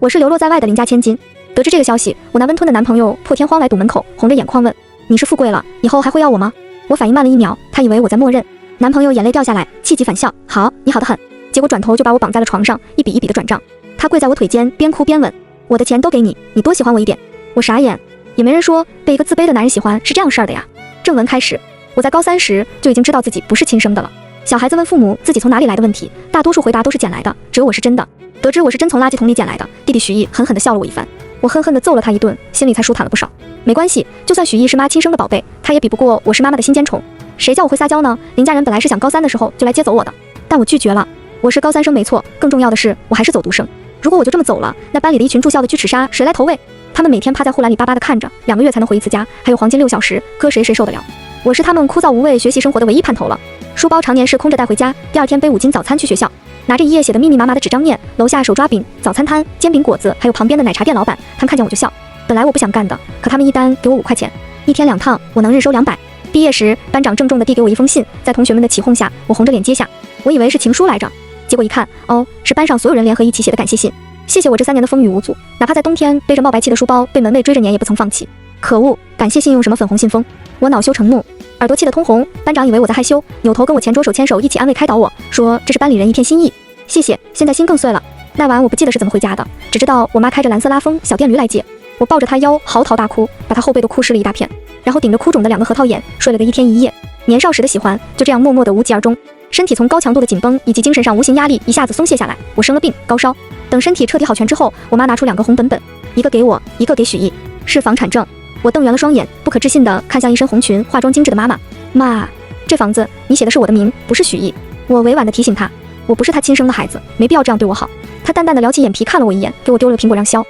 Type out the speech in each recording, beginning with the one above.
我是流落在外的邻家千金。得知这个消息，我那温吞的男朋友破天荒来堵门口，红着眼眶问：你是富贵了，以后还会要我吗？我反应慢了1秒，他以为我在默认。男朋友眼泪掉下来，气急反笑：好，你好得很。结果转头就把我绑在了床上，一笔一笔的转账。他跪在我腿间，边哭边吻：我的钱都给你，你多喜欢我一点。我傻眼，也没人说被一个自卑的男人喜欢是这样事儿的呀。正文开始，我在高3时就已经知道自己不是亲生的了。小孩子问父母自己从哪里来的问题，大多数回答都是捡来的，只有我是真的。得知我是真从垃圾桶里捡来的，弟弟许毅狠狠地笑了我一番，我恨恨地揍了他一顿，心里才舒坦了不少。没关系，就算许毅是妈亲生的宝贝，他也比不过我是妈妈的心尖宠。谁叫我会撒娇呢？林家人本来是想高3的时候就来接走我的，但我拒绝了。我是高3生没错，更重要的是我还是走读生。如果我就这么走了，那班里的一群住校的巨齿鲨谁来投喂？他们每天趴在护栏里巴巴地看着，2个月才能回一次家，还有黄金6小时，搁谁受得了？我是他们枯燥无味学习生活的唯一盼头了。书包常年是空着带回家，第2天背5斤早餐去学校，拿着1页写的密密麻麻的纸张念，楼下手抓饼、早餐摊、煎饼果子，还有旁边的奶茶店老板，他们看见我就笑。本来我不想干的，可他们一单给我5块钱，1天2趟，我能日收200。毕业时，班长郑重地递给我一封信，在同学们的起哄下，我红着脸接下。我以为是情书来着，结果一看，哦，是班上所有人联合一起写的感谢信。谢谢我这3年的风雨无阻，哪怕在冬天背着冒白气的书包被门卫追着撵也不曾放弃。可恶，感谢信用什么粉红信封？我恼羞成怒，耳朵气得通红。班长以为我在害羞，扭头跟我前桌手牵手一起安慰开导我说，这是班里人一片心意。谢谢，现在心更碎了。那晚我不记得是怎么回家的，只知道我妈开着蓝色拉风小电驴来接我，抱着她腰嚎啕大哭，把她后背都哭湿了一大片，然后顶着哭肿的2个核桃眼睡了个1天1夜。年少时的喜欢就这样默默的无疾而终。身体从高强度的紧绷以及精神上无形压力一下子松懈下来，我生了病，高烧。等身体彻底好全之后，我妈拿出2个红本本，一个给我，一个给许毅，是房产证。我瞪圆了双眼，不可置信地看向一身红裙、化妆精致的妈妈。妈，这房子你写的是我的名，不是许毅。我委婉地提醒她，我不是她亲生的孩子，没必要这样对我好。她淡淡地撩起眼皮看了我一眼，给我丢了个苹果让削。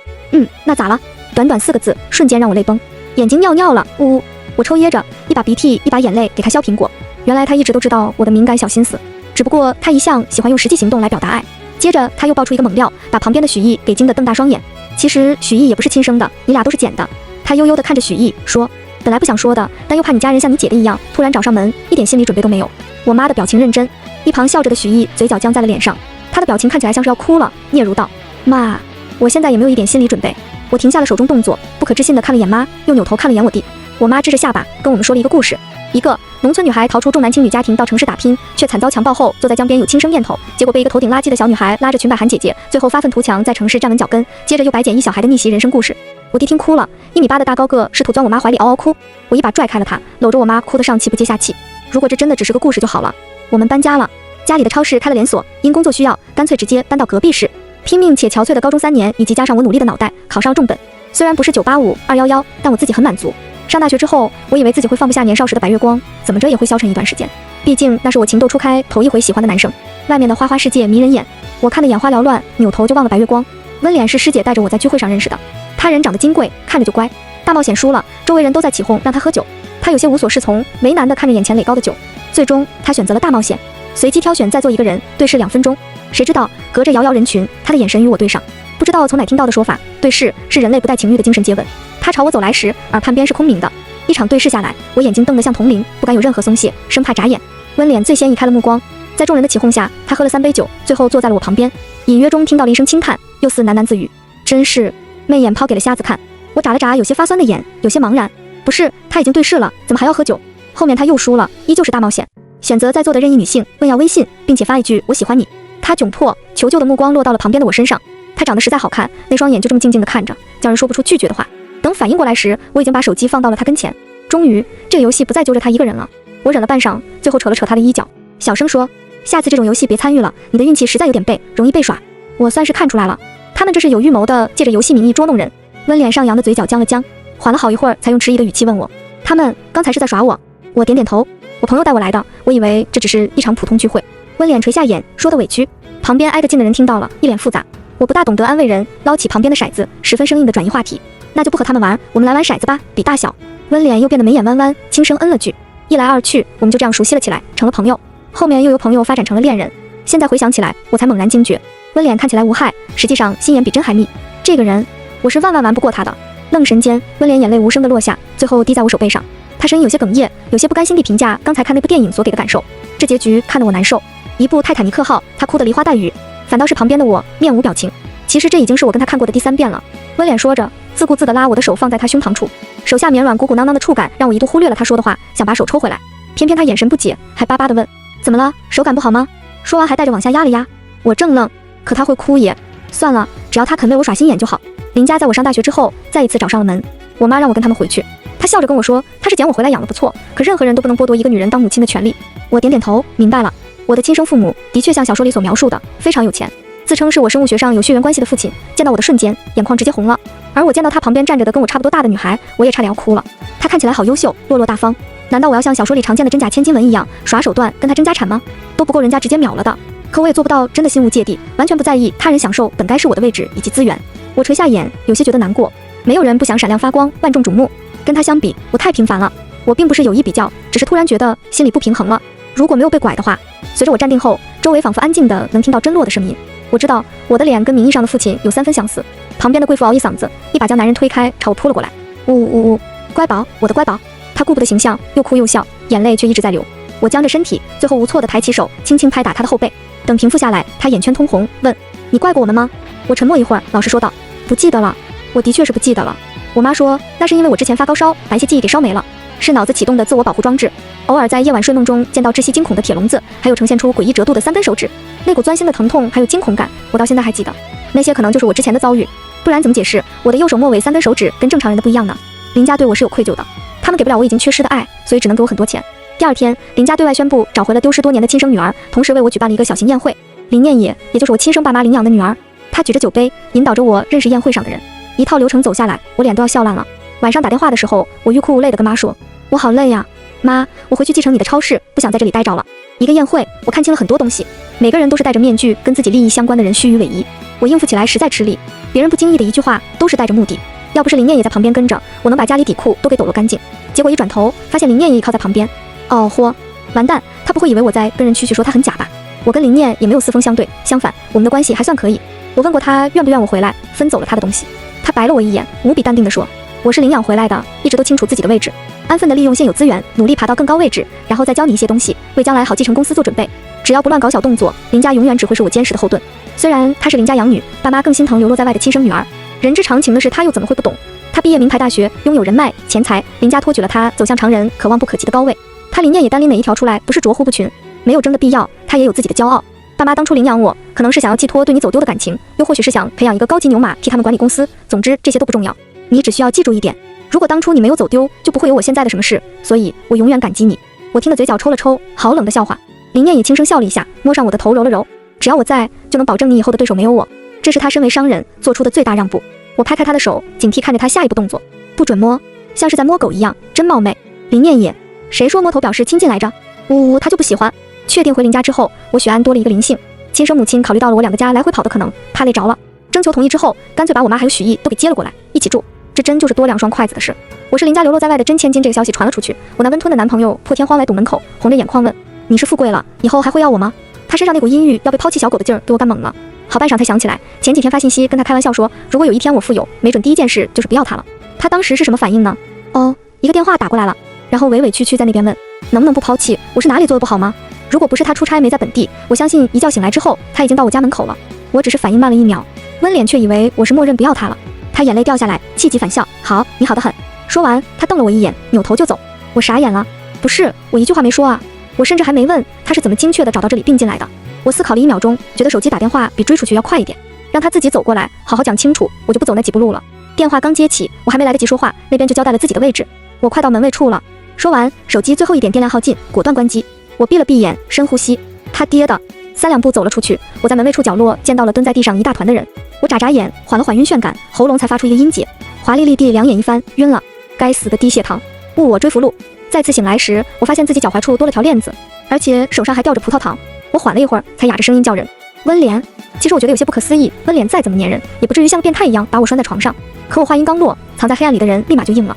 那咋了？短短4个字，瞬间让我泪崩，眼睛尿了，呜呜。我抽噎着，一把鼻涕一把眼泪给她削苹果。原来她一直都知道我的敏感小心思，只不过她一向喜欢用实际行动来表达爱。接着她又爆出一个猛料，把旁边的许毅给惊得瞪大双眼。其实许毅也不是亲生的，你俩都是捡的。她悠悠地看着许毅说，本来不想说的，但又怕你家人像你姐的一样突然找上门，一点心理准备都没有。我妈的表情认真，一旁笑着的许毅嘴角僵在了脸上，他的表情看起来像是要哭了，嗫嚅道，妈，我现在也没有一点心理准备。我停下了手中动作，不可置信地看了眼妈，又扭头看了眼我弟。我妈支着下巴跟我们说了一个故事，一个农村女孩逃出重男轻女家庭到城市打拼，却惨遭强暴后坐在江边有轻生念头，结果被一个头顶垃圾的小女孩拉着裙摆喊姐姐，最后发愤图强在城市站稳脚跟，接着又白捡一小孩的逆袭人生故事。我弟听哭了，1米8的大高个试图钻我妈怀里嗷嗷哭，我一把拽开了他，搂着我妈哭得上气不接下气。如果这真的只是个故事就好了。我们搬家了，家里的超市开了连锁，因工作需要干脆直接搬到隔壁市。拼命且憔悴的高中3年，以及加上我努力的脑袋，考上了重本。虽然不是985、211，但我自己很满足。上大学之后，我以为自己会放不下年少时的白月光，怎么着也会消沉一段时间。毕竟那是我情窦初开头一回喜欢的男生，外面的花花世界迷人眼，我看得眼花缭乱，扭头就忘了白月光。温脸是师姐带着我在聚会上认识的，他人长得金贵，看着就乖。大冒险输了，周围人都在起哄让他喝酒，他有些无所适从，为难地看着眼前垒高的酒。最终他选择了大冒险，随机挑选在座一个人，对视2分钟。谁知道隔着遥遥人群，他的眼神与我对上。不知道从哪听到的说法，对视是人类不带情欲的精神接吻。他朝我走来时，耳畔边是空明的。一场对视下来，我眼睛瞪得像铜铃，不敢有任何松懈，生怕眨眼。温脸最先移开了目光，在众人的起哄下，他喝了3杯酒，最后坐在了我旁边。隐约中听到了一声轻叹，又似喃喃自语：真是媚眼抛给了瞎子看。我眨了眨有些发酸的眼，有些茫然。不是，他已经对视了，怎么还要喝酒？后面他又输了，依旧是大冒险，选择在座的任意女性问要微信，并且发一句我喜欢你。他窘迫求救的目光落到了旁边的我身上，他长得实在好看，那双眼就这么静静地看着，叫人说不出拒绝的话。等反应过来时，我已经把手机放到了他跟前。终于这个游戏不再揪着他一个人了。我忍了半晌，最后扯了扯他的衣角，小声说，下次这种游戏别参与了，你的运气实在有点背，容易被耍。我算是看出来了，他们这是有预谋的，借着游戏名义捉弄人。温脸上扬的嘴角僵了僵，缓了好一会儿才用迟疑的语气问我，他们刚才是在耍我？我点点头，我朋友带我来的，我以为这只是一场普通聚会。温脸垂下眼，说得委屈。旁边挨得近的人听到了，一脸复杂。我不大懂得安慰人，捞起旁边的骰子，十分生硬的转移话题，那就不和他们玩，我们来玩骰子吧，比大小。温脸又变得眉眼弯弯，轻声嗯了句。一来二去，我们就这样熟悉了起来，成了朋友。后面又由朋友发展成了恋人。现在回想起来，我才猛然惊觉，温脸看起来无害，实际上心眼比针还密。这个人，我是万万玩不过他的。愣神间，温脸眼泪无声地落下，最后滴在我手背上。他声音有些哽咽，有些不甘心地评价刚才看那部电影所给的感受。这结局看得我难受。一部泰坦尼克号，他哭得梨花带雨，反倒是旁边的我面无表情。其实这已经是我跟他看过的第3遍了。温脸说着，自顾自地拉我的手放在他胸膛处，手下绵软鼓鼓囊囊的触感让我一度忽略了他说的话，想把手抽回来，偏偏他眼神不解，还巴巴地问：怎么了？手感不好吗？说完还带着往下压了压。我怔愣，可他会哭也。算了，只要他肯为我耍心眼就好。林家在我上大学之后再一次找上了门，我妈让我跟他们回去。她笑着跟我说，她是捡我回来养得不错，可任何人都不能剥夺一个女人当母亲的权利。我点点头，明白了。我的亲生父母的确像小说里所描述的，非常有钱，自称是我生物学上有血缘关系的父亲。见到我的瞬间，眼眶直接红了。而我见到他旁边站着的跟我差不多大的女孩，我也差点要哭了。她看起来好优秀，落落大方。难道我要像小说里常见的真假千金文一样耍手段跟她争家产吗？都不够人家直接秒了的。可我也做不到真的心无芥蒂，完全不在意他人享受本该是我的位置以及资源。我垂下眼，有些觉得难过。没有人不想闪亮发光，万众瞩目。跟他相比，我太平凡了。我并不是有意比较，只是突然觉得心里不平衡了。如果没有被拐的话，随着我站定后，周围仿佛安静的能听到针落的声音。我知道我的脸跟名义上的父亲有3分相似。旁边的贵妇嗷一嗓子，一把将男人推开，朝我扑了过来。呜呜呜呜，乖宝，我的乖宝。他顾不得形象，又哭又笑，眼泪却一直在流。我僵着身体，最后无措地抬起手，轻轻拍打他的后背。等平复下来，他眼圈通红，问：你怪过我们吗？我沉默一会儿，老实说道：不记得了。我的确是不记得了。我妈说，那是因为我之前发高烧，把一些记忆给烧没了，是脑子启动的自我保护装置。偶尔在夜晚睡梦中见到窒息惊恐的铁笼子，还有呈现出诡异折度的3根手指，那股钻心的疼痛还有惊恐感，我到现在还记得。那些可能就是我之前的遭遇，不然怎么解释我的右手末尾3根手指跟正常人的不一样呢？林家对我是有愧疚的，他们给不了我已经缺失的爱，所以只能给我很多钱。第2天，林家对外宣布找回了丢失多年的亲生女儿，同时为我举办了一个小型宴会。林念也，也就是我亲生爸妈领养的女儿，她举着酒杯，引导着我认识宴会上的人。一套流程走下来，我脸都要笑烂了。晚上打电话的时候，我欲哭无泪地跟妈说：我好累呀，妈，我回去继承你的超市，不想在这里待着了。一个宴会，我看清了很多东西，每个人都是戴着面具，跟自己利益相关的人虚与委蛇，我应付起来实在吃力。别人不经意的一句话，都是带着目的。要不是林念也在旁边跟着，我能把家里底裤都给抖了干净。结果一转头，发现林念也靠在旁边。哦豁，完蛋，他不会以为我在跟人蛐蛐说他很假吧？我跟林念也没有4风相对，相反，我们的关系还算可以。我问过他愿不愿我回来，分走了他的东西。他白了我一眼，无比淡定地说：我是领养回来的，一直都清楚自己的位置，安分地利用现有资源，努力爬到更高位置，然后再教你一些东西，为将来好继承公司做准备。只要不乱搞小动作，林家永远只会是我坚实的后盾。虽然她是林家养女，爸妈更心疼流落在外的亲生女儿。人之常情的是，他又怎么会不懂？他毕业名牌大学，拥有人脉钱财，林家托举了他走向常人可望不可及的高位。他林念也单拎哪一条出来，不是浊乎不群，没有争的必要，他也有自己的骄傲。爸妈当初领养我，可能是想要寄托对你走丢的感情，又或许是想培养一个高级牛马替他们管理公司。总之这些都不重要，你只需要记住一点，如果当初你没有走丢，就不会有我现在的什么事，所以我永远感激你。我听得嘴角抽了抽，好冷的笑话。林念也轻声笑了一下，摸上我的头揉了揉，只要我在，就能保证你以后的对手没有我。这是他身为商人做出的最大让步。我拍开他的手，警惕看着他下一步动作，不准摸，像是在摸狗一样，真冒昧。林念也，谁说摸头表示亲近来着？呜呜，他就不喜欢。确定回林家之后，我许安多了一个灵性。亲生母亲考虑到了我2个家来回跑的可能，怕累着了，征求同意之后，干脆把我妈还有许毅都给接了过来，一起住。这真就是多2双筷子的事。我是林家流落在外的真千金，这个消息传了出去，我那温吞的男朋友破天荒来堵门口，红着眼眶问：你是富贵了，以后还会要我吗？他身上那股阴郁要被抛弃小狗的劲儿给我干懵了。好半晌才想起来，前几天发信息跟他开玩笑说，如果有一天我富有，没准第一件事就是不要他了。他当时是什么反应呢？哦，一个电话打过来了，然后委委屈屈在那边问，能不能不抛弃？我是哪里做的不好吗？如果不是他出差没在本地，我相信一觉醒来之后，他已经到我家门口了。我只是反应慢了1秒，温脸却以为我是默认不要他了。他眼泪掉下来，气急反笑，好，你好得很。说完，他瞪了我一眼，扭头就走。我傻眼了，不是，我一句话没说啊，我甚至还没问他是怎么精确的找到这里并进来的。我思考了1秒钟，觉得手机打电话比追出去要快一点，让他自己走过来，好好讲清楚，我就不走那几步路了。电话刚接起，我还没来得及说话，那边就交代了自己的位置。我快到门卫处了。说完，手机最后一点电量耗尽，果断关机。我闭了闭眼，深呼吸。他爹的，3两步走了出去。我在门卫处角落见到了蹲在地上一大团的人。我眨眨眼，缓了缓晕眩感，喉咙才发出一个音节。华丽丽地2眼一翻，晕了。该死的低血糖，误我追俘虏。再次醒来时，我发现自己脚踝处多了条链子，而且手上还吊着葡萄糖。我缓了一会儿，才哑着声音叫人：温莲。其实我觉得有些不可思议，温莲再怎么粘人，也不至于像变态一样把我拴在床上。可我话音刚落，藏在黑暗里的人立马就应了：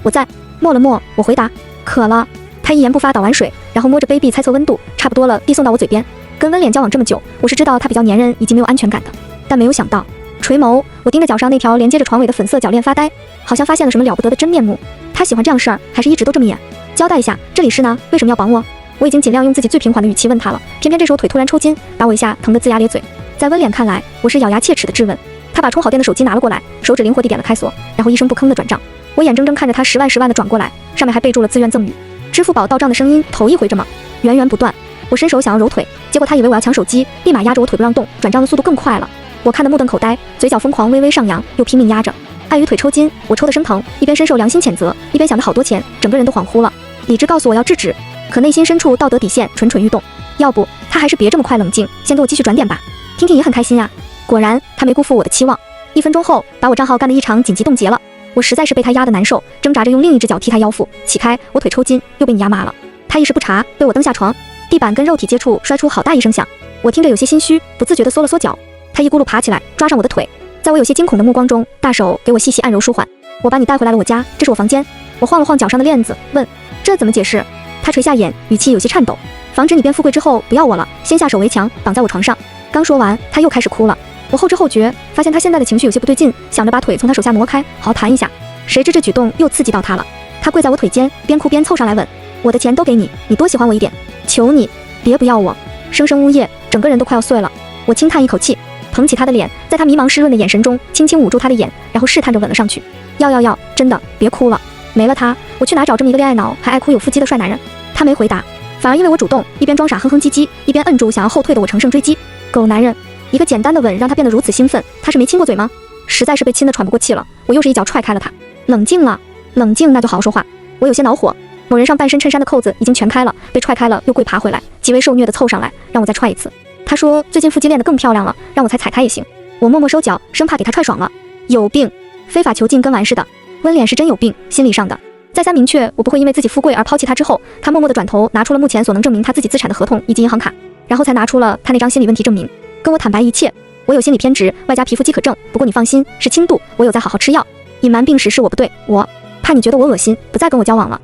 我在。默了默，我回答：渴了。他一言不发倒完水，然后摸着杯壁猜测温度，差不多了，递送到我嘴边。跟温脸交往这么久，我是知道他比较粘人以及没有安全感的，但没有想到，垂眸，我盯着脚上那条连接着床尾的粉色脚链发呆，好像发现了什么了不得的真面目。他喜欢这样事儿，还是一直都这么演？交代一下，这里是呢？为什么要绑我？我已经尽量用自己最平缓的语气问他了，偏偏这时候腿突然抽筋，把我一下疼得龇牙咧嘴。在温脸看来，我是咬牙切齿的质问。他把充好电的手机拿了过来，手指灵活地点了开锁，然后一声不吭的转账。我眼睁睁看着他10万的转过来，上面还备注了自愿赠与。支付宝到账的声音头一回这么源源不断。我伸手想要揉腿，结果他以为我要抢手机，立马压着我腿不让动，转账的速度更快了。我看得目瞪口呆，嘴角疯狂微微上扬，又拼命压着。碍于腿抽筋，我抽得生疼，一边深受良心谴责，一边想着好多钱，整个人都恍惚了。理智告诉我要制止，可内心深处道德底线蠢蠢欲动。要不他还是别这么快冷静，先给我继续转点吧。听听也很开心啊。果然他没辜负我的期望，1分钟后把我账号干得异常紧急冻结了。我实在是被他压得难受，挣扎着用另一只脚踢他腰腹，起开，我腿抽筋，又被你压麻了。他一时不察，被我蹬下床，地板跟肉体接触，摔出好大一声响。我听着有些心虚，不自觉地缩了缩脚。他一咕噜爬起来，抓上我的腿，在我有些惊恐的目光中，大手给我细细按揉舒缓。我把你带回来了我家，这是我房间。我晃了晃脚上的链子，问这怎么解释？他垂下眼，语气有些颤抖，防止你变富贵之后不要我了，先下手为强，绑在我床上。刚说完，他又开始哭了。我后知后觉，发现他现在的情绪有些不对劲，想着把腿从他手下挪开，好好谈一下。谁知这举动又刺激到他了，他跪在我腿间，边哭边凑上来吻。我的钱都给你，你多喜欢我一点，求你别不要我。声声呜咽，整个人都快要碎了。我轻叹一口气，捧起他的脸，在他迷茫湿润的眼神中，轻轻捂住他的眼，然后试探着吻了上去。要，真的别哭了，没了他，我去哪找这么一个恋爱脑还爱哭有腹肌的帅男人？他没回答，反而因为我主动，一边装傻哼哼唧唧，一边摁住想要后退的我乘胜追击。狗男人，一个简单的吻让他变得如此兴奋，他是没亲过嘴吗？实在是被亲得喘不过气了，我又是一脚踹开了他。冷静了，冷静，那就好好说话。我有些恼火，某人上半身衬衫的扣子已经全开了，被踹开了又跪爬回来，极为受虐的凑上来让我再踹一次。他说最近腹肌练得更漂亮了，让我才踩开也行。我默默收脚，生怕给他踹爽了。有病，非法囚禁跟完似的。温脸是真有病，心理上的。再三明确我不会因为自己富贵而抛弃他之后，他默默地转头拿出了目前所能证明他自己资产的合同以及银行卡，然后才拿出了他那张心理问题证明，跟我坦白一切。我有心理偏执，外加皮肤饥渴症，不过你放心，是轻度，我有在好好吃药。隐瞒病史是我不对，我怕你觉得我恶心，不再跟我交往了。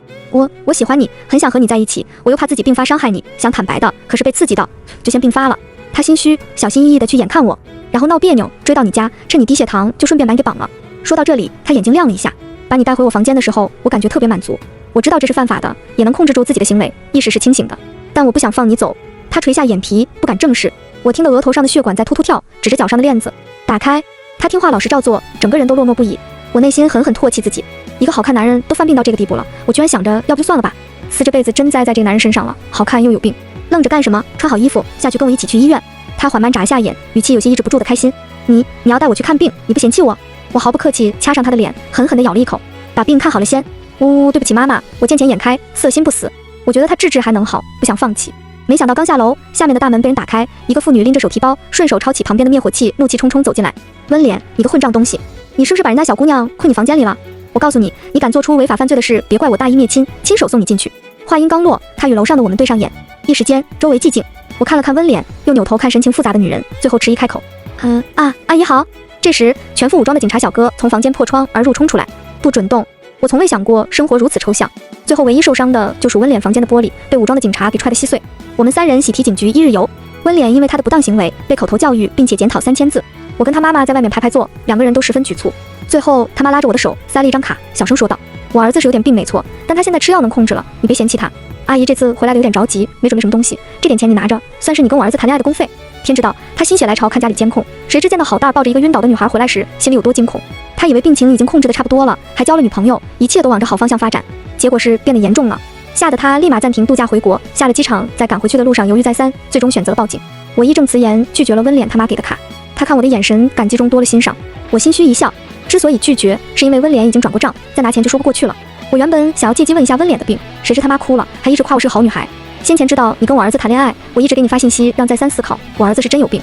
我喜欢你，很想和你在一起，我又怕自己并发伤害你，想坦白的，可是被刺激到，就先并发了。他心虚，小心翼翼地去眼看我，然后闹别扭，追到你家，趁你低血糖就顺便把你给绑了。说到这里，他眼睛亮了一下。把你带回我房间的时候，我感觉特别满足。我知道这是犯法的，也能控制住自己的行为，意识是清醒的，但我不想放你走。他垂下眼皮，不敢正视。我听得额头上的血管在突突跳，指着脚上的链子，打开。他听话老实照做，整个人都落寞不已。我内心狠狠唾弃自己，一个好看男人都犯病到这个地步了，我居然想着要不就算了吧，死这辈子真栽在这个男人身上了，好看又有病。愣着干什么？穿好衣服下去跟我一起去医院。他缓慢眨一下眼，语气有些抑制不住的开心。你要带我去看病，你不嫌弃我？我毫不客气掐上他的脸，狠狠地咬了一口。把病看好了先。呜，对不起妈妈，我见钱眼开，色心不死。我觉得他治还能好，不想放弃。没想到刚下楼，下面的大门被人打开，一个妇女拎着手提包，顺手抄起旁边的灭火器，怒气冲冲走进来。温脸，你个混账东西，你是不是把人家小姑娘困你房间里了？我告诉你，你敢做出违法犯罪的事，别怪我大义灭亲，亲手送你进去。话音刚落，他与楼上的我们对上眼，一时间周围寂静。我看了看温脸，又扭头看神情复杂的女人，最后迟疑开口：阿姨好。这时，全副武装的警察小哥从房间破窗而入冲出来，不准动。我从未想过生活如此抽象。最后唯一受伤的就属温脸房间的玻璃，被武装的警察给踹得稀碎。我们3人喜提警局1日游。温脸因为他的不当行为被口头教育，并且检讨3000字。我跟他妈妈在外面排坐，2个人都十分局促。最后他妈拉着我的手，塞了一张卡，小声说道：“我儿子是有点病没错，但他现在吃药能控制了，你别嫌弃他。阿姨这次回来的有点着急，没准备什么东西，这点钱你拿着，算是你跟我儿子谈恋爱的公费。”天知道他心血来潮看家里监控，谁知见到好大抱着一个晕倒的女孩回来时，心里有多惊恐。他以为病情已经控制的差不多了，还交了女朋友，一切都往着好方向发展，结果是变得严重了。吓得他立马暂停度假回国，下了机场，在赶回去的路上犹豫再三，最终选择了报警。我义正辞严拒绝了温脸他妈给的卡。他看我的眼神感激中多了欣赏。我心虚一笑，之所以拒绝，是因为温脸已经转过账，再拿钱就说不过去了。我原本想要借机问一下温脸的病，谁知他妈哭了，还一直夸我是个好女孩。先前知道你跟我儿子谈恋爱，我一直给你发信息让再三思考，我儿子是真有病。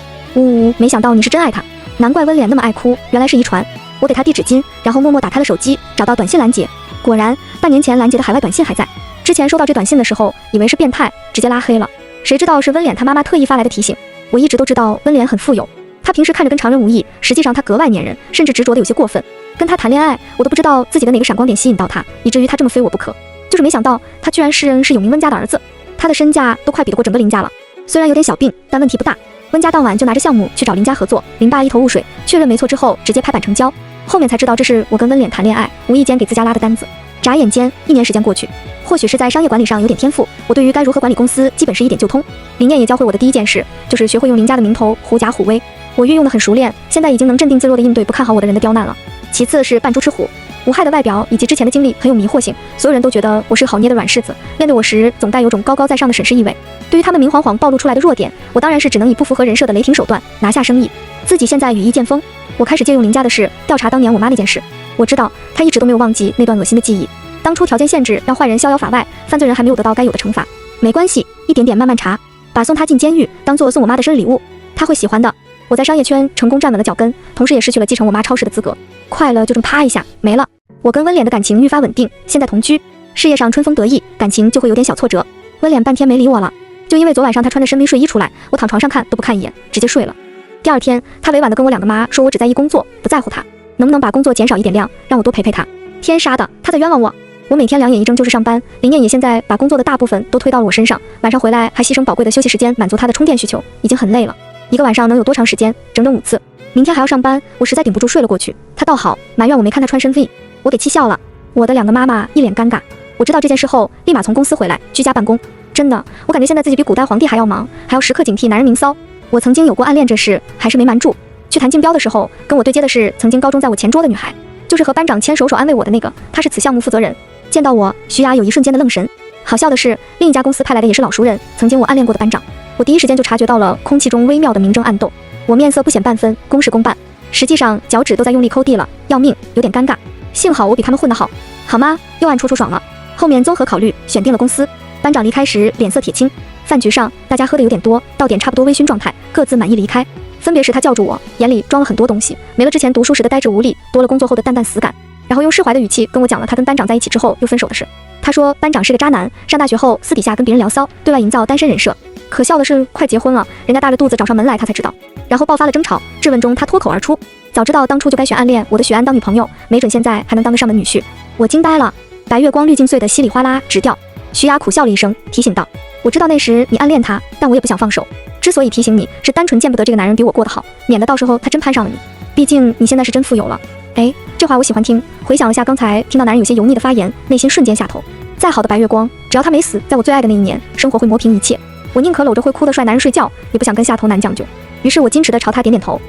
没想到你是真爱他，难怪温脸那么爱哭，原来是遗传。我给他递纸巾，然后默默打开了手机，找到短信拦截。果然半年前拦截的海外短信还在。之前收到这短信的时候，以为是变态，直接拉黑了。谁知道是温脸他妈妈特意发来的提醒。我一直都知道温脸很富有，他平时看着跟常人无异，实际上他格外粘人，甚至执着的有些过分。跟他谈恋爱，我都不知道自己的哪个闪光点吸引到他，以至于他这么非我不可。就是没想到他居然是有名温家的儿子，他的身价都快比得过整个林家了。虽然有点小病，但问题不大。温家当晚就拿着项目去找林家合作，林爸一头雾水，确认没错之后直接拍板成交。后面才知道这是我跟温脸谈恋爱，无意间给自家拉的单子。眨眼间1年时间过去，或许是在商业管理上有点天赋，我对于该如何管理公司基本是一点就通。林念也教会我的第一件事，就是学会用林家的名头狐假虎威。我运用的很熟练，现在已经能镇定自若地应对不看好我的人的刁难了。其次是扮猪吃虎，无害的外表以及之前的经历很有迷惑性，所有人都觉得我是好捏的软柿子，面对我时总带有种高高在上的审视意味。对于他们明晃晃暴露出来的弱点，我当然是只能以不符合人设的雷霆手段拿下生意。自己现在羽翼渐丰，我开始借用林家的事调查当年我妈那件事。我知道她一直都没有忘记那段恶心的记忆。当初条件限制让坏人逍遥法外，犯罪人还没有得到该有的惩罚。没关系，一点点慢慢查，把送她进监狱当做送我妈的生日礼物，她会喜欢的。我在商业圈成功站稳了脚跟，同时也失去了继承我妈超市的资格。快乐就这么啪一下没了。我跟温脸的感情愈发稳定，现在同居，事业上春风得意，感情就会有点小挫折。温脸半天没理我了，就因为昨晚上他穿着深 V 睡衣出来，我躺床上看都不看一眼，直接睡了。第二天，他委婉地跟我两个妈说我只在意工作，不在乎他，能不能把工作减少一点量，让我多陪陪他。天杀的，他在冤枉我。我每天两眼一睁就是上班，林念也现在把工作的大部分都推到了我身上，晚上回来还牺牲宝贵的休息时间满足他的充电需求，已经很累了。一个晚上能有多长时间？整整5次。明天还要上班，我实在顶不住睡了过去。他倒好，埋怨我没看他穿深 V， 我给气笑了。我的两个妈妈一脸尴尬。我知道这件事后，立马从公司回来，居家办公。真的，我感觉现在自己比古代皇帝还要忙，还要时刻警惕男人明骚。我曾经有过暗恋这事，还是没瞒住。去谈竞标的时候，跟我对接的是曾经高中在我前桌的女孩，就是和班长牵手安慰我的那个，她是此项目负责人。见到我，徐雅有一瞬间的愣神。好笑的是，另一家公司派来的也是老熟人，曾经我暗恋过的班长。我第一时间就察觉到了空气中微妙的明争暗斗。我面色不显半分，公事公办，实际上脚趾都在用力抠地了，要命，有点尴尬。幸好我比他们混得好，好吗？又暗戳爽了。后面综合考虑，选定了公司。班长离开时脸色铁青。饭局上大家喝的有点多，到点差不多微醺状态，各自满意离开。分别时他叫住我，眼里装了很多东西，没了之前读书时的呆滞无力，多了工作后的淡淡死感。然后用释怀的语气跟我讲了他跟班长在一起之后又分手的事。他说班长是个渣男，上大学后私底下跟别人聊骚，对外营造单身人设。可笑的是快结婚了，人家大着肚子找上门来他才知道。然后爆发了争吵，质问中他脱口而出，早知道当初就该选暗恋我的许安当女朋友，没准现在还能当个上门女婿。我惊呆了，白月光滤镜碎的稀里哗啦直掉。徐雅苦笑了一声，提醒道，我知道那时你暗恋他，但我也不想放手。之所以提醒你，是单纯见不得这个男人比我过得好，免得到时候他真攀上了你。毕竟你现在是真富有了。哎，这话我喜欢听。回想了下刚才听到男人有些油腻的发言，内心瞬间下头。再好的白月光，只要他没死，在我最爱的那一年，生活会磨平一切。我宁可搂着会哭的帅男人睡觉，也不想跟下头男将就。于是我矜持地朝他点点头，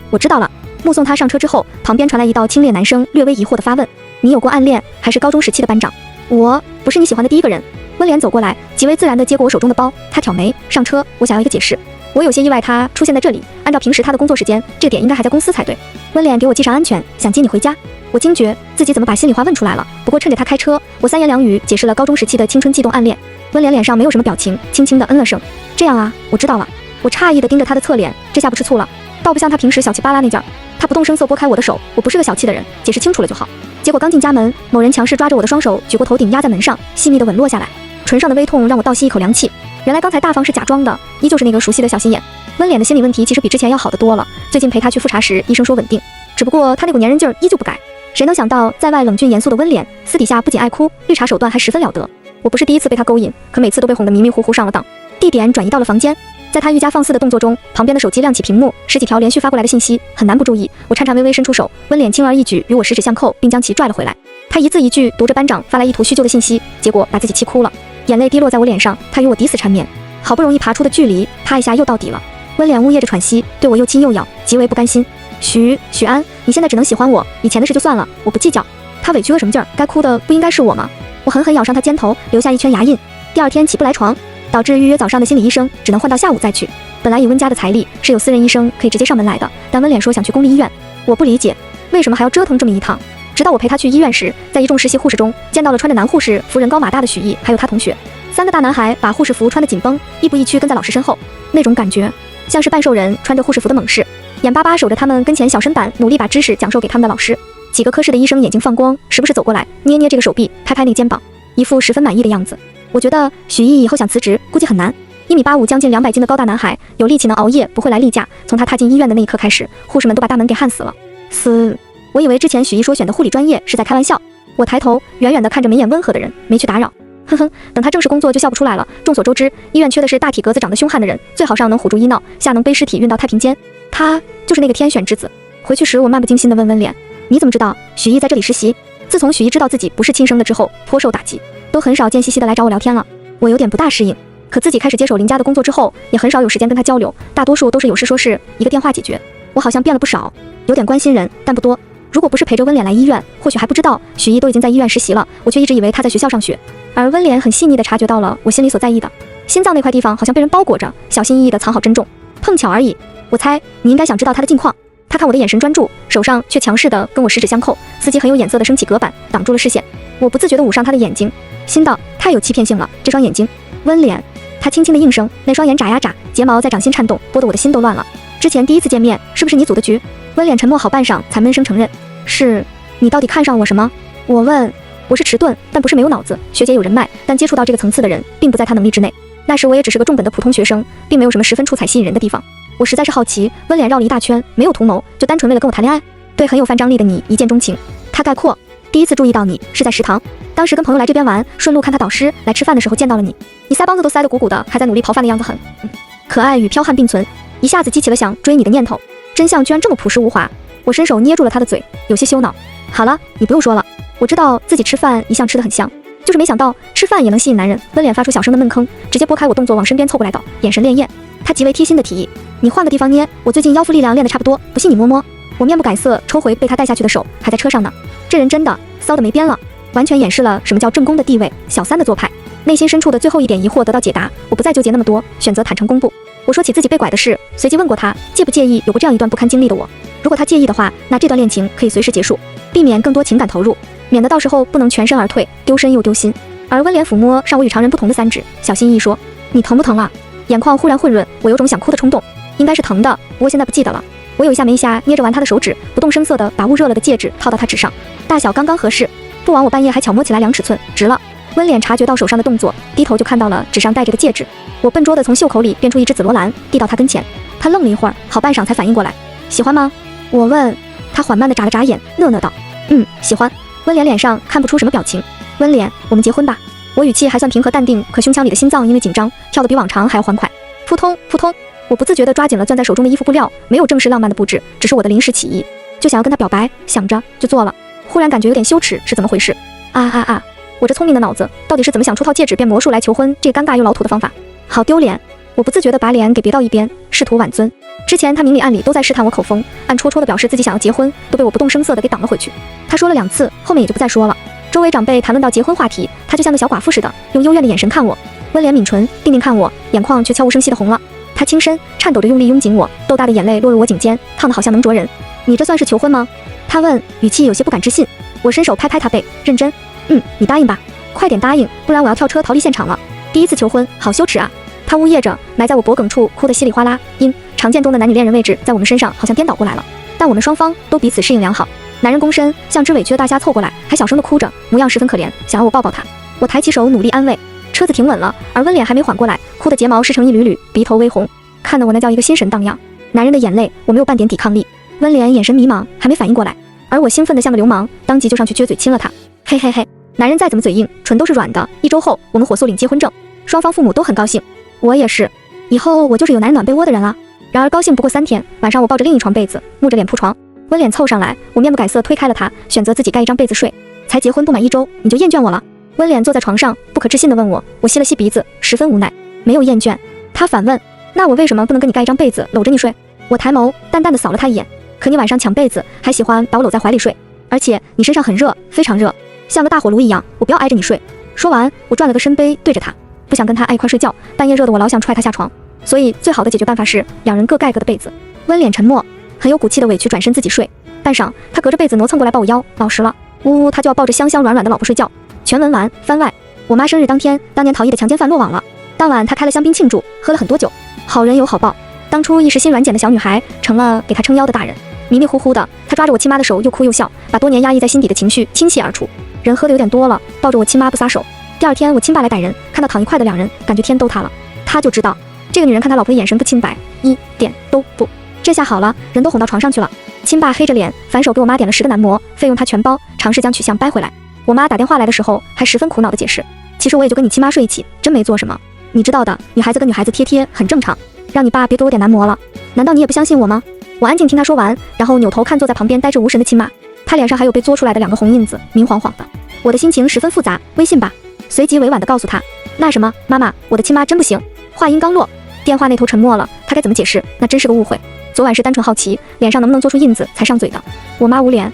我知道了。目送他上车之后，旁边传来一道清冽男声略微疑惑的发问，你有过暗恋，还是高中时期的班长？我不是你喜欢的第一个人。温脸走过来，极为自然地接过我手中的包，他挑眉，上车，我想要一个解释。我有些意外他出现在这里，按照平时他的工作时间，这点应该还在公司才对。温脸给我系上安全，想接你回家。我惊觉自己怎么把心里话问出来了，不过趁着他开车，我三言两语解释了高中时期的青春悸动暗恋。温脸脸上没有什么表情，轻轻地嗯了声。这样啊，我知道了。我诧异地盯着他的侧脸，这下不吃醋了，倒不像他平时小气巴拉那劲儿。他不动声色拨开我的手，我不是个小气的人，解释清楚了就好。结果刚进家门，某人强势抓着我的双手，举过头顶压在门上，细密地吻落下来。唇上的微痛让我倒吸一口凉气。原来刚才大方是假装的，依旧是那个熟悉的小心眼。温脸的心理问题其实比之前要好得多了，最近陪他去复查时，医生说稳定，只不过他那股粘人劲儿依旧不改。谁能想到在外冷峻严肃的温脸，私底下不仅爱哭，绿茶手段还十分了得。我不是第一次被他勾引，可每次都被哄得迷迷糊糊上了当。地点转移到了房间，在他愈加放肆的动作中，旁边的手机亮起屏幕，10几条连续发过来的信息，很难不注意。我颤颤巍巍伸出手，温脸轻而易举与我十指相扣，并将其拽了回来。他一字一句读着班长发来意图叙旧的信息，结果把自己气哭了，眼泪滴落在我脸上。他与我抵死缠绵，好不容易爬出的距离，啪一下又到底了。温脸呜咽着喘息，对我又亲又咬，极为不甘心。许安，你现在只能喜欢我，以前的事就算了，我不计较。他委屈个什么劲儿？该哭的不应该是我吗？我狠狠咬上他肩头，留下一圈牙印。第二天起不来床，导致预约早上的心理医生只能换到下午再去。本来以温家的财力是有私人医生可以直接上门来的，但温脸说想去公立医院。我不理解为什么还要折腾这么一趟。直到我陪他去医院时，在一众实习护士中见到了穿着男护士服人高马大的许毅，还有他同学3个大男孩，把护士服穿得紧绷，亦步亦趋跟在老师身后，那种感觉像是半兽人穿着护士服的猛士，眼巴巴守着他们跟前小身板，努力把知识讲授给他们的老师。几个科室的医生眼睛放光，时不时走过来捏捏这个手臂，拍拍那个肩膀，一副十分满意的样子。我觉得许毅以后想辞职估计很难。1.85米将近200斤的高大男孩，有力气能熬夜，不会来例假。从他踏进医院的那一刻开始，护士们都把大门给焊死了。我以为之前许毅说选的护理专业是在开玩笑。我抬头远远地看着眉眼温和的人，没去打扰。等他正式工作就笑不出来了。众所周知，医院缺的是大体格子长得凶悍的人，最好上能唬住医闹，下能背尸体运到太平间。他就是那个天选之子。回去时我漫不经心地问温脸，你怎么知道许毅在这里实习？自从许毅知道自己不是亲生的之后，颇受打击，都很少贱兮兮地来找我聊天了。我有点不大适应。可自己开始接手林家的工作之后，也很少有时间跟他交流，大多数都是有事说事，一个电话解决。我好像变了不少，有点关心人，但不多。如果不是陪着温脸来医院，或许还不知道许艺都已经在医院实习了，我却一直以为他在学校上学。而温脸很细腻地察觉到了我心里所在意的，心脏那块地方好像被人包裹着，小心翼翼地藏好珍重。碰巧而已，我猜你应该想知道他的近况。他看我的眼神专注，手上却强势地跟我十指相扣，司机很有眼色地升起隔板，挡住了视线。我不自觉地捂上他的眼睛，心道太有欺骗性了，这双眼睛。温脸，他轻轻的应声，那双眼眨呀眨，睫毛在掌心颤动，拨得我的心都乱了。之前第一次见面，是不是你组的局？温脸沉默好半晌，才闷声承认。是。你到底看上我什么？我问。我是迟钝，但不是没有脑子。学姐有人脉，但接触到这个层次的人，并不在她能力之内。那时我也只是个重本的普通学生，并没有什么十分出彩吸引人的地方。我实在是好奇，温脸绕了一大圈，没有图谋，就单纯为了跟我谈恋爱？对很有范张力的你一见钟情。他概括。第一次注意到你是在食堂，当时跟朋友来这边玩，顺路看他导师，来吃饭的时候见到了你。你腮帮子都塞得鼓鼓的，还在努力刨饭的样子很可爱与剽悍并存，一下子激起了想追你的念头。真相居然这么朴实无华。我伸手捏住了他的嘴，有些羞恼。好了，你不用说了，我知道自己吃饭一向吃得很香，就是没想到吃饭也能吸引男人。温脸发出小声的闷吭，直接拨开我动作往身边凑过来道，眼神潋滟。他极为贴心的提议，你换个地方捏，我最近腰腹力量练得差不多，不信你摸摸。我面不改色，抽回被他带下去的手，还在车上呢。这人真的骚得没边了，完全掩饰了什么叫正宫的地位，小三的做派。内心深处的最后一点疑惑得到解答，我不再纠结那么多，选择坦诚公布。我说起自己被拐的事，随即问过他介不介意有过这样一段不堪经历的我。如果他介意的话，那这段恋情可以随时结束，避免更多情感投入，免得到时候不能全身而退，丢身又丢心。而温脸抚摸上我与常人不同的三指，小心翼翼说，你疼不疼啊？眼眶忽然混润，我有种想哭的冲动。应该是疼的，不过现在不记得了。我有一下没一下捏着完他的手指，不动声色地把捂热了的戒指套到他指上，大小刚刚合适，不枉我半夜还巧摸起来量尺寸，值了。温脸察觉到手上的动作，低头就看到了指上戴着的戒指。我笨拙地从袖口里变出一只紫罗兰，递到他跟前。他愣了一会儿，好半晌才反应过来，喜欢吗？我问。他缓慢地眨了眨眼，讷讷道，喜欢。温脸脸上看不出什么表情。温脸，我们结婚吧。我语气还算平和淡定，可胸腔里的心脏因为紧张跳得比往常还要欢快，扑通扑通。我不自觉地抓紧了攥在手中的衣服布料，没有正式浪漫的布置，只是我的临时起意，就想要跟他表白，想着就做了。忽然感觉有点羞耻，是怎么回事？我这聪明的脑子到底是怎么想出套戒指变魔术来求婚这尴尬又老土的方法？好丢脸！我不自觉地把脸给别到一边，试图挽尊。之前他明里暗里都在试探我口风，暗戳戳地表示自己想要结婚，都被我不动声色地给挡了回去。他说了2次，后面也就不再说了。周围长辈谈论到结婚话题，他就像个小寡妇似的，用幽怨的眼神看我。温脸抿唇，定定看我，眼眶却悄无声息地红了。他轻身颤抖着用力拥紧我，豆大的眼泪落入我颈间，烫得好像能灼人。你这算是求婚吗？他问，语气有些不敢置信。我伸手拍拍他背，认真。你答应吧，快点答应，不然我要跳车逃离现场了。第一次求婚，好羞耻啊！他呜咽着，埋在我脖颈处，哭得稀里哗啦。常见中的男女恋人位置在我们身上好像颠倒过来了，但我们双方都彼此适应良好。男人躬身，像只委屈的大虾凑过来，还小声地哭着，模样十分可怜，想要我抱抱他。我抬起手努力安慰。车子停稳了，而温脸还没缓过来，哭的睫毛湿成一缕缕，鼻头微红，看得我那叫一个心神荡漾。男人的眼泪，我没有半点抵抗力。温脸眼神迷茫，还没反应过来，而我兴奋得像个流氓，当即就上去撅嘴亲了他。嘿嘿嘿，男人再怎么嘴硬，唇都是软的。1周后，我们火速领结婚证，双方父母都很高兴，我也是。以后我就是有男人暖被窝的人了。然而高兴不过3天，晚上我抱着另一床被子，木着脸铺床，温脸凑上来，我面不改色推开了他，选择自己盖一张被子睡。才结婚不满1周，你就厌倦我了？温脸坐在床上，不可置信地问我。我吸了吸鼻子，十分无奈，没有厌倦。他反问，那我为什么不能跟你盖一张被子搂着你睡？我抬眸淡淡地扫了他一眼，可你晚上抢被子，还喜欢把我搂在怀里睡，而且你身上很热，非常热，像个大火炉一样，我不要挨着你睡。说完，我转了个身杯对着他，不想跟他挨一块睡觉，半夜热得我老想踹他下床，所以最好的解决办法是2人各盖各的被子。温脸沉默，很有骨气的委屈转身自己睡。半晌，他隔着被子挪蹭过来抱我腰，老实了，呜呜，他就要抱着香香软软的老婆睡觉。全文完，番外。我妈生日当天，当年逃逸的强奸犯落网了。当晚他开了香槟庆祝，喝了很多酒。好人有好报，当初一时心软捡的小女孩，成了给他撑腰的大人。迷迷糊糊的，他抓着我亲妈的手，又哭又笑，把多年压抑在心底的情绪倾泻而出。人喝的有点多了，抱着我亲妈不撒手。第2天，我亲爸来逮人，看到躺一块的2人，感觉天都塌了。他就知道，这个女人看他老婆的眼神不清白，一点都不。这下好了，人都哄到床上去了。亲爸黑着脸，反手给我妈点了10个男模，费用他全包，尝试将取向掰回来。我妈打电话来的时候，还十分苦恼地解释，其实我也就跟你亲妈睡一起，真没做什么。你知道的，女孩子跟女孩子贴贴很正常，让你爸别给我点男模了。难道你也不相信我吗？我安静听他说完，然后扭头看坐在旁边呆滞无神的亲妈，她脸上还有被嘬出来的2个红印子，明晃晃的。我的心情十分复杂，微信吧。随即委婉地告诉他，那什么，妈妈，我的亲妈真不行。话音刚落，电话那头沉默了，他该怎么解释？那真是个误会。昨晚是单纯好奇，脸上能不能做出印子才上嘴的。我妈无脸。